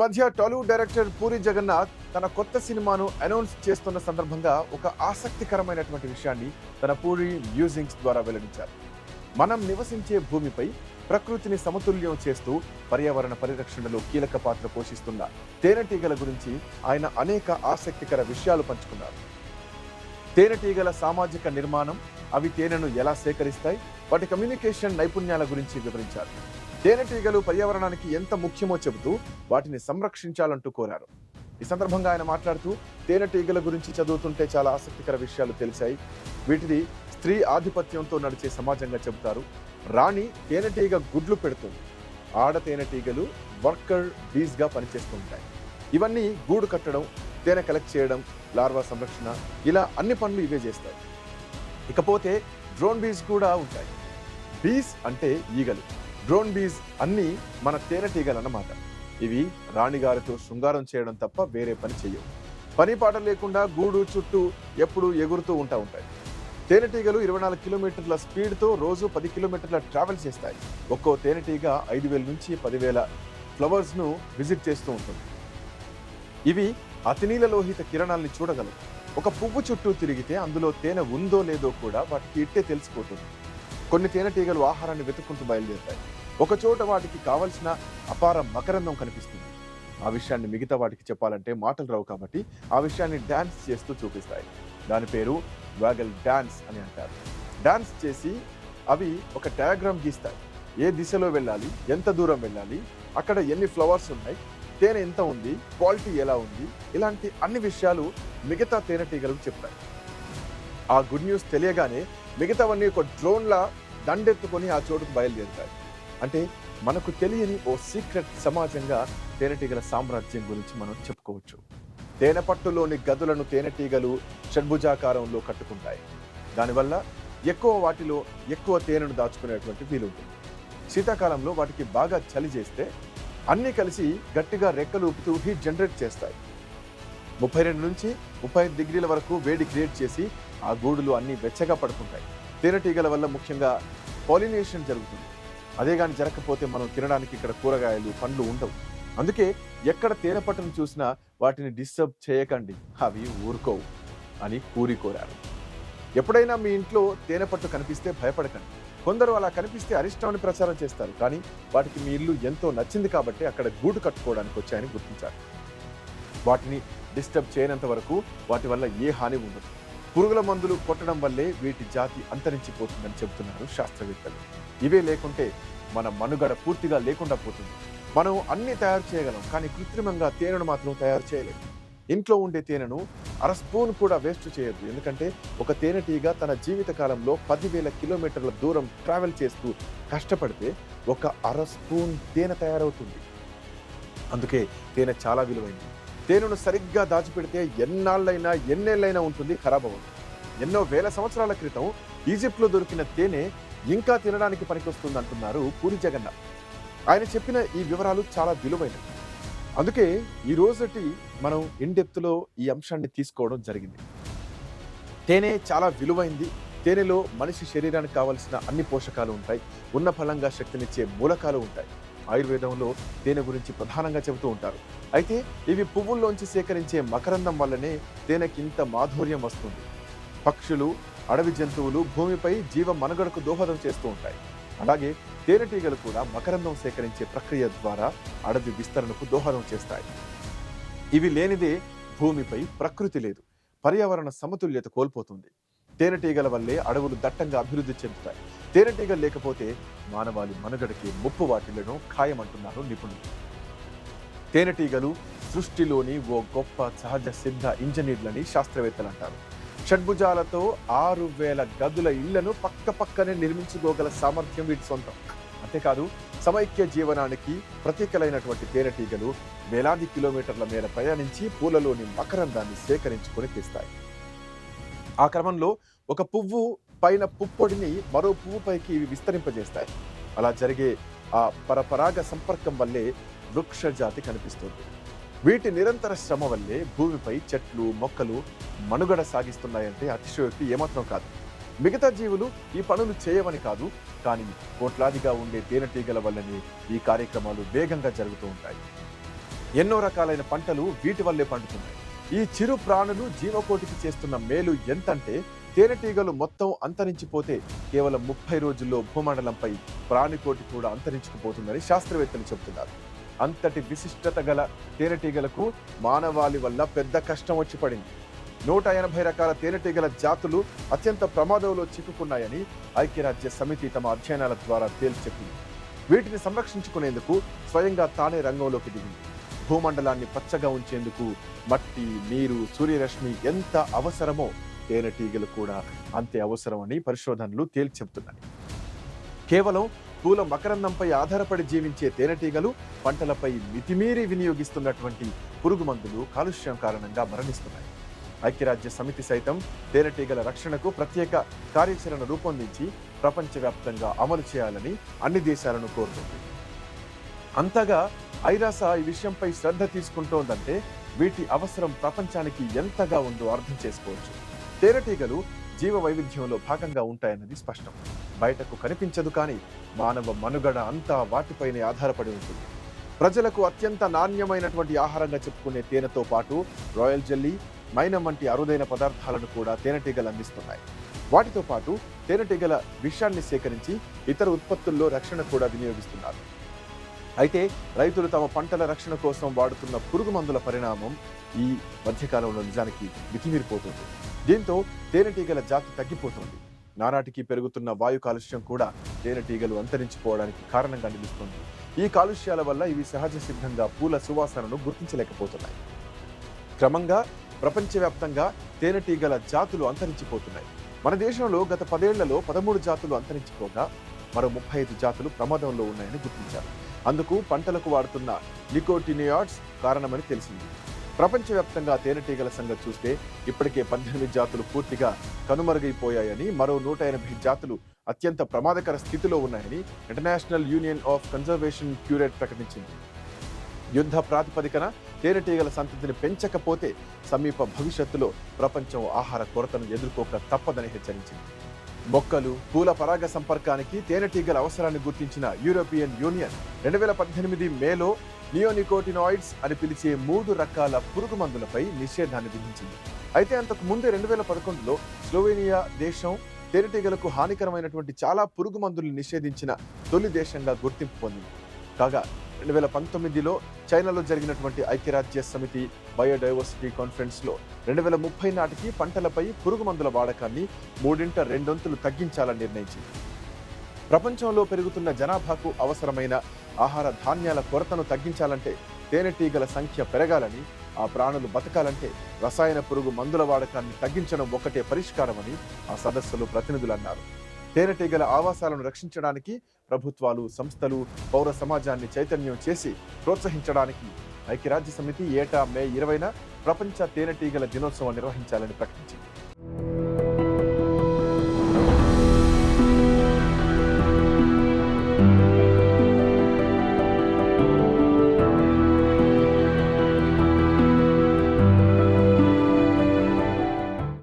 మధ్య టాలీవుడ్ డైరెక్టర్ పూరి జగన్నాథ్ తన కొత్త సినిమాను అనౌన్స్ చేస్తున్న సందర్భంగా ఒక ఆసక్తికరమైనటువంటి విషయాన్ని తన పూరి మ్యూజింగ్స్ ద్వారా వెల్లడించారు. మనం నివసించే భూమిపై ప్రకృతిని సమతుల్యం చేస్తూ పర్యావరణ పరిరక్షణలో కీలక పాత్ర పోషిస్తున్న తేనెటీగల గురించి ఆయన అనేక ఆసక్తికర విషయాలు పంచుకున్నారు. తేనెటీగల సామాజిక నిర్మాణం, అవి తేనెను ఎలా సేకరిస్తాయి, వాటి కమ్యూనికేషన్ నైపుణ్యాల గురించి వివరించారు. తేనెటీగలు పర్యావరణానికి ఎంత ముఖ్యమో చెబుతూ వాటిని సంరక్షించాలంటూ కోరారు. ఈ సందర్భంగా ఆయన మాట్లాడుతూ, తేనెటీగల గురించి చదువుతుంటే చాలా ఆసక్తికర విషయాలు తెలిసాయి. వీటిని స్త్రీ ఆధిపత్యంతో నడిచే సమాజంగా చెబుతారు. రాణి తేనెటీగ గుడ్లు పెడుతుంది. ఆడ తేనెటీగలు వర్కర్ బీస్గా పనిచేస్తూ ఉంటాయి. ఇవన్నీ గూడు కట్టడం, తేనె కలెక్ట్ చేయడం, లార్వా సంరక్షణ, ఇలా అన్ని పనులు ఇవే చేస్తాయి. ఇకపోతే డ్రోన్ బీస్ కూడా ఉంటాయి. బీస్ అంటే ఈగలు, డ్రోన్ బీస్ అన్నీ మన తేనెటీగలు అన్నమాట. ఇవి రాణిగారితో శృంగారం చేయడం తప్ప వేరే పని చేయవు. పని పాట లేకుండా గూడు చుట్టూ ఎప్పుడు ఎగురుతూ ఉంటాయి. తేనెటీగలు 24 కిలోమీటర్ల స్పీడ్తో రోజు 10 కిలోమీటర్ల ట్రావెల్ చేస్తాయి. ఒక్కో తేనెటీగ 5,000 నుంచి 10,000 ఫ్లవర్స్ను విజిట్ చేస్తూ ఉంటుంది. ఇవి అతినీల లోహిత కిరణాల్ని చూడగలవు. ఒక పువ్వు చుట్టూ తిరిగితే అందులో తేనె ఉందో లేదో కూడా వాటికి ఇట్టే తెలిసిపోతుంది. కొన్ని తేనెటీగలు ఆహారాన్ని వెతుక్కుంటూ బయలుదేరుతాయి. ఒక చోట వాటికి కావలసిన అపార మకరందం కనిపిస్తుంది. ఆ విషయాన్ని మిగతా వాటికి చెప్పాలంటే మాటలు రావు కాబట్టి ఆ విషయాన్ని డాన్స్ చేస్తూ చూపిస్తాయి. దాని పేరు వాగల్ డాన్స్ అని అంటారు. డాన్స్ చేసి అవి ఒక డయాగ్రామ్ గీస్తాయి. ఏ దిశలో వెళ్ళాలి, ఎంత దూరం వెళ్ళాలి, అక్కడ ఎన్ని ఫ్లవర్స్ ఉన్నాయి, తేనె ఎంత ఉంది, క్వాలిటీ ఎలా ఉంది, ఇలాంటి అన్ని విషయాలు మిగతా తేనెటీగలకు చెప్తాయి. ఆ గుడ్ న్యూస్ తెలియగానే మిగతావన్నీ ఒక డ్రోన్లా దండెత్తుకొని ఆ చోటుకు బయలుదేరుతాయి. అంటే మనకు తెలియని ఓ సీక్రెట్ సమాజంగా తేనెటీగల సామ్రాజ్యం గురించి మనం చెప్పుకోవచ్చు. తేనె పట్టులోని గదులను తేనెటీగలు షడ్భుజాకారంలో కట్టుకుంటాయి. దానివల్ల వాటిలో ఎక్కువ తేనెను దాచుకునేటువంటి వీలుంటుంది. శీతాకాలంలో వాటికి బాగా చలి చేస్తే అన్నీ కలిసి గట్టిగా రెక్కలు ఊపుతూ హీట్ జనరేట్ చేస్తాయి. 32 నుంచి 35 డిగ్రీల వరకు వేడి క్రియేట్ చేసి ఆ గూడులు అన్నీ వెచ్చగా పడుకుంటాయి. తేనెటీగల వల్ల ముఖ్యంగా పాలినేషన్ జరుగుతుంది. అదే కానీ జరగకపోతే మనం తినడానికి ఇక్కడ కూరగాయలు, పండ్లు ఉండవు. అందుకే ఎక్కడ తేనె పట్టును చూసినా వాటిని డిస్టర్బ్ చేయకండి, అవి ఊరుకోవు అని పూరి కోరారు. ఎప్పుడైనా మీ ఇంట్లో తేనె పట్టు కనిపిస్తే భయపడకండి. కొందరు అలా కనిపిస్తే అరిష్టమని ప్రచారం చేస్తారు. కానీ వాటికి మీ ఇల్లు ఎంతో నచ్చింది కాబట్టి అక్కడ గూడు కట్టుకోవడానికి వచ్చాయని గుర్తించారు. వాటిని డిస్టర్బ్ చేయనంత వరకు వాటి వల్ల ఏ హాని ఉండదు. పురుగుల మందులు కొట్టడం వల్లే వీటి జాతి అంతరించిపోతుందని చెబుతున్నారు శాస్త్రవేత్తలు. ఇవే లేకుంటే మన మనుగడ పూర్తిగా లేకుండా పోతుంది. మనం అన్ని తయారు చేయగలం, కానీ కృత్రిమంగా తేనెను మాత్రం తయారు చేయలేము. ఇంట్లో ఉండే తేనెను అర స్పూన్ కూడా వేస్ట్ చేయొద్దు. ఎందుకంటే ఒక తేనెటీగ తన జీవిత కాలంలో 10,000 కిలోమీటర్ల దూరం ట్రావెల్ చేస్తూ కష్టపడితే ఒక అర స్పూన్ తేనె తయారవుతుంది. అందుకే తేనె చాలా విలువైంది. తేనెను సరిగ్గా దాచిపెడితే ఎన్నేళ్ళైనా ఉంటుంది, ఖరాబ్ అవ్వదు. ఎన్నో వేల సంవత్సరాల క్రితం ఈజిప్ట్లో దొరికిన తేనె ఇంకా తినడానికి పనికొస్తుంది అంటున్నారు పూరి జగన్నాథ్. ఆయన చెప్పిన ఈ వివరాలు చాలా విలువైనవి. అందుకే ఈ రోజుటి మనం ఇన్డెప్త్లో ఈ అంశాన్ని తీసుకోవడం జరిగింది. తేనె చాలా విలువైంది. తేనెలో మనిషి శరీరానికి కావలసిన అన్ని పోషకాలు ఉంటాయి. ఉన్న ఫలంగా శక్తినిచ్చే మూలకాలు ఉంటాయి. ఆయుర్వేదంలో తేనె గురించి ప్రధానంగా చెబుతూ ఉంటారు. అయితే ఇవి పువ్వుల్లోంచి సేకరించే మకరందం వల్లనే తేనెకి ఇంత మాధుర్యం వస్తుంది. పక్షులు, అడవి జంతువులు భూమిపై జీవ మనుగడకు దోహదం చేస్తూ ఉంటాయి. అలాగే తేనెటీగలు కూడా మకరందం సేకరించే ప్రక్రియ ద్వారా అడవి విస్తరణకు దోహదం చేస్తాయి. ఇవి లేనిదే భూమిపై ప్రకృతి లేదు. పర్యావరణ సమతుల్యత కోల్పోతుంది. తేనెటీగల వల్లే అడవులు దట్టంగా అభివృద్ధి చెందుతాయి. తేనెటీగలు లేకపోతే మానవాళి మనుగడకి ముప్పు వాటిల్లను ఖాయమంటున్నారు నిపుణులు. తేనెటీగలు సృష్టిలోని ఓ గొప్ప సహజ సిద్ధ ఇంజనీర్లని శాస్త్రవేత్తలు అంటారు. షడ్భుజాలతో 6,000 గదుల ఇళ్లను పక్కపక్కనే నిర్మించుకోగల సామర్థ్యం వీటి సొంతం. అంతేకాదు సమైక్య జీవనానికి ప్రతీకలైనటువంటి తేనెటీగలు వేలాది కిలోమీటర్ల మేర ప్రయాణించి పూలలోని మకరందాన్ని సేకరించుకొని తెస్తాయి. ఆ క్రమంలో ఒక పువ్వు పైన పుప్పొడిని మరో పువ్వు పైకి ఇవి విస్తరింపజేస్తాయి. అలా జరిగే ఆ పరపరాగ సంపర్కం వల్లే వృక్ష జాతి కనిపిస్తుంది. వీటి నిరంతర శ్రమ వల్లే భూమిపై చెట్లు, మొక్కలు మనుగడ సాగిస్తున్నాయంటే అతిశయోక్తి ఏమాత్రం కాదు. మిగతా జీవులు ఈ పనులు చేయవని కాదు, కానీ కోట్లాదిగా ఉండే తేనెటీగల వల్లనే ఈ కార్యక్రమాలు వేగంగా జరుగుతూ ఉంటాయి. ఎన్నో రకాలైన పంటలు వీటి వల్లే పండుతున్నాయి. ఈ చిరు ప్రాణులు జీవకోటికి చేస్తున్న మేలు ఎంతంటే తేనెటీగలు మొత్తం అంతరించిపోతే కేవలం 30 రోజుల్లో భూమండలంపై ప్రాణికోటి కూడా అంతరించుకుపోతుందని శాస్త్రవేత్తలు చెబుతున్నారు. అంతటి విశిష్టత గల తేనెటీగలకు మానవాళి వల్ల పెద్ద కష్టం వచ్చి పడింది. 180 రకాల తేనెటీగల జాతులు అత్యంత ప్రమాదంలో చిక్కుకున్నాయని ఐక్యరాజ్య సమితి తమ అధ్యయనాల ద్వారా తేల్చెప్పింది. వీటిని సంరక్షించుకునేందుకు స్వయంగా తానే రంగంలోకి దిగింది. భూమండలాన్ని పచ్చగా ఉంచేందుకు మట్టి, నీరు, సూర్యరశ్మి ఎంత అవసరమో తేనెటీగలు కూడా అంతే అవసరమని పరిశోధనలు తేల్చెప్తున్నాయి. కేవలం పూల మకరందంపై ఆధారపడి జీవించే తేనెటీగలు పంటలపై మితిమీరి వినియోగిస్తున్నటువంటి పురుగు మందులు, కాలుష్యం కారణంగా మరణిస్తున్నాయి. ఐక్యరాజ్య సమితి సైతం తేనెటీగల రక్షణకు ప్రత్యేక కార్యాచరణ రూపొందించి ప్రపంచవ్యాప్తంగా అమలు చేయాలని అన్ని దేశాలను కోరుతుంది. అంతగా ఐరాస ఈ విషయంపై శ్రద్ధ తీసుకుంటోందంటే వీటి అవసరం ప్రపంచానికి ఎంతగా ఉందో అర్థం చేసుకోవచ్చు. తేనెటీగలు జీవ వైవిధ్యంలో భాగంగా ఉంటాయన్నది స్పష్టం. బయటకు కనిపించదు, కానీ మానవ మనుగడ అంతా వాటిపైనే ఆధారపడి ఉంటుంది. ప్రజలకు అత్యంత నాణ్యమైనటువంటి ఆహారంగా చెప్పుకునే తేనెతో పాటు రాయల్ జెల్లీ, మైనం వంటి అరుదైన పదార్థాలను కూడా తేనెటీగలు అందిస్తున్నాయి. వాటితో పాటు తేనెటీగల విషాన్ని సేకరించి ఇతర ఉత్పత్తుల్లో రక్షణ కూడా వినియోగిస్తున్నారు. అయితే రైతులు తమ పంటల రక్షణ కోసం వాడుతున్న పురుగు మందుల పరిణామం ఈ మధ్యకాలంలో నిజానికి మితిమీరిపోతుంది. దీంతో తేనెటీగల జాతి తగ్గిపోతుంది. నానాటికి పెరుగుతున్న వాయు కాలుష్యం కూడా తేనెటీగలు అంతరించిపోవడానికి కారణంగా నిలుస్తుంది. ఈ కాలుష్యాల వల్ల ఇవి సహజ సిద్ధంగా పూల సువాసనను గుర్తించలేకపోతున్నాయి. క్రమంగా ప్రపంచవ్యాప్తంగా తేనెటీగల జాతులు అంతరించిపోతున్నాయి. మన దేశంలో గత 10 ఏళ్లలో 13 జాతులు అంతరించిపోగా మరో 35 జాతులు ప్రమాదంలో ఉన్నాయని గుర్తించారు. అందుకు పంటలకు వాడుతున్న నికోటినియాయిడ్స్ కారణమని తెలిసింది. ప్రపంచవ్యాప్తంగా తేనెటీగల సంగతి చూస్తే ఇప్పటికే 18 జాతులు పూర్తిగా కనుమరుగైపోయాయని, మరో 180 జాతులు అత్యంత ప్రమాదకర స్థితిలో ఉన్నాయని international union of conservation curate ప్రకటించింది. యుద్ధ ప్రాతిపదికన తేనెటీగల సంతతిని పెంచకపోతే సమీప భవిష్యత్తులో ప్రపంచం ఆహార కొరతను ఎదుర్కోక తప్పదని హెచ్చరించింది. మొక్కలు, పూల పరాగ సంపర్కానికి తేనెటీగల అవసరాన్ని గుర్తించిన యూరోపియన్ యూనియన్ 2018 మేలో నియోనికోటినాయిడ్స్ అని పిలిచే 3 రకాల పురుగు మందులపై నిషేధాన్ని విధించింది. అయితే అంతకు ముందే 2011లో స్లోవేనియా దేశం తేనెటీగలకు హానికరమైనటువంటి చాలా పురుగు మందులు నిషేధించిన తొలి దేశంగా గుర్తింపు పొందింది. కాగా 2019లో చైనాలో జరిగినటువంటి ఐక్యరాజ్య సమితి బయోడైవర్సిటీ కాన్ఫరెన్స్లో 2030 నాటికి పంటలపై పురుగు మందుల వాడకాన్ని 3/2 తగ్గించాలని నిర్ణయించింది. ప్రపంచంలో పెరుగుతున్న జనాభాకు అవసరమైన ఆహార ధాన్యాల కొరతను తగ్గించాలంటే తేనెటీగల సంఖ్య పెరగాలని, ఆ ప్రాణులు బతకాలంటే రసాయన పురుగు మందుల వాడకాన్ని తగ్గించడం ఒకటే పరిష్కారమని ఆ సదస్సులో ప్రతినిధులు అన్నారు. తేనెటీగల ఆవాసాలను రక్షించడానికి ప్రభుత్వాలు, సంస్థలు, పౌర సమాజాన్ని చైతన్యం చేసి ప్రోత్సహించడానికి ఐక్యరాజ్య సమితి ఏటా మే 20న ప్రపంచ తేనెటీగల దినోత్సవం నిర్వహించాలని ప్రకటించింది.